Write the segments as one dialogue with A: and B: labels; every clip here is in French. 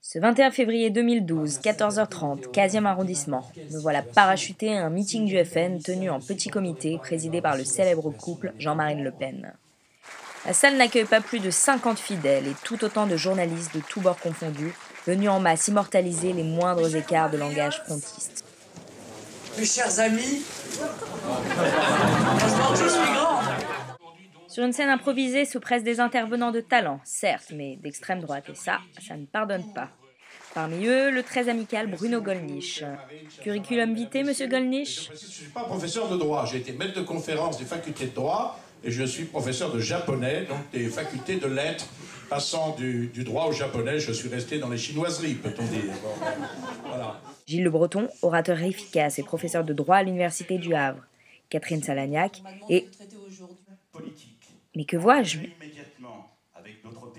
A: Ce 21 février 2012, 14h30, 15e arrondissement, me voilà parachuté à un meeting du FN tenu en petit comité présidé par le célèbre couple Jean-Marine Le Pen. La salle n'accueille pas plus de 50 fidèles et tout autant de journalistes de tous bords confondus, venus en masse immortaliser les moindres écarts de langage frontiste.
B: Mes chers amis, heureusement que je suis grand.
A: Sur une scène improvisée se pressent des intervenants de talent, certes, mais d'extrême droite, et ça ne pardonne pas. Parmi eux, le très amical Bruno Gollnisch. Curriculum vitae, monsieur Gollnisch?
C: Je ne suis pas professeur de droit, j'ai été maître de conférence des facultés de droit et je suis professeur de japonais, donc des facultés de lettres. Passant du droit au japonais, je suis resté dans les chinoiseries, peut-on dire. Voilà.
A: Gilles Le Breton, orateur efficace et professeur de droit à l'université du Havre. Catherine Salagnac et... Mais que vois-je?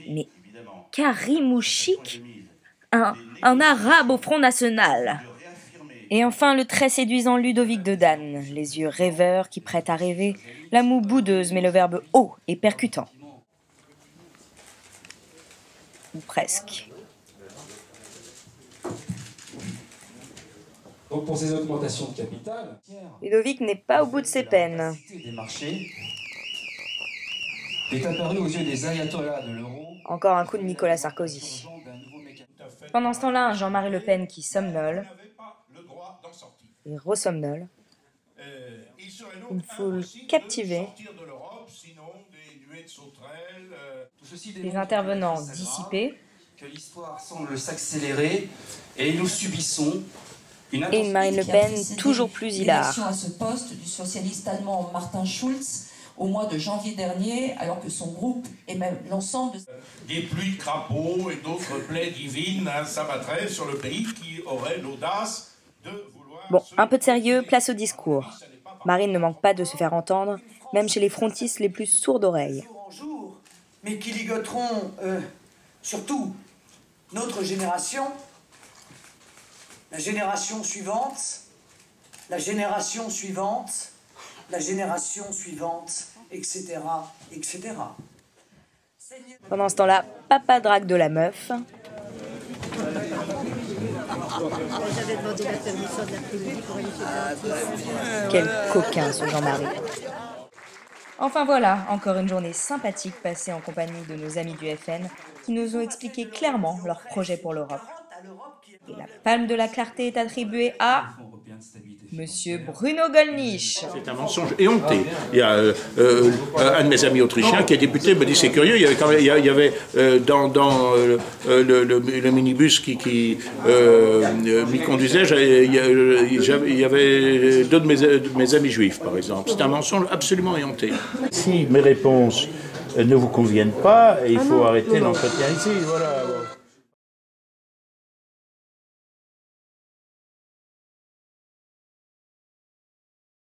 A: Mais Karim Ouchik, un arabe au Front National. Et enfin le très séduisant Ludovic Dedanne, les yeux rêveurs qui prêtent à rêver, la moue boudeuse mais le verbe haut et percutant. Ou presque.
D: Donc pour ces augmentations de capital,
A: Ludovic n'est pas au bout de ses peines.
D: des marchés est apparu aux yeux des ayatollahs de l'euro.
A: Encore un coup de Nicolas Sarkozy. Pendant ce temps-là, un Jean-Marie Le Pen qui somnole et ressomnole. Une foule captivée. Des intervenants dissipés.
D: Que l'histoire semble s'accélérer et nous subissons
A: et une Marine Le Pen toujours plus hilare.
E: À ce poste du socialiste allemand Martin Schulz au mois de janvier dernier, alors que son groupe et même l'ensemble de...
C: Des pluies de crapauds et d'autres plaies divines s'abattraient sur le pays qui aurait l'audace de vouloir...
A: Bon, un peu de sérieux, place au discours. Marine ne manque pas de se faire entendre, même chez les frontistes les plus sourds d'oreilles.
B: Mais qui ligoteront surtout notre génération, la génération suivante, la génération suivante, la génération suivante, etc., etc.
A: Pendant ce temps-là, papa drague de la meuf. Quel coquin ce Jean-Marie. Enfin voilà, encore une journée sympathique passée en compagnie de nos amis du FN qui nous ont expliqué clairement leur projet pour l'Europe. Et la palme de la clarté est attribuée à monsieur Bruno Gollnisch.
C: C'est un mensonge éhonté. Il y a un de mes amis autrichiens qui est député, me dit c'est curieux, il y avait dans le minibus qui m'y conduisait, il y avait deux de mes amis juifs, par exemple. C'est un mensonge absolument éhonté.
F: Si mes réponses ne vous conviennent pas, il faut arrêter l'entretien ici. Voilà.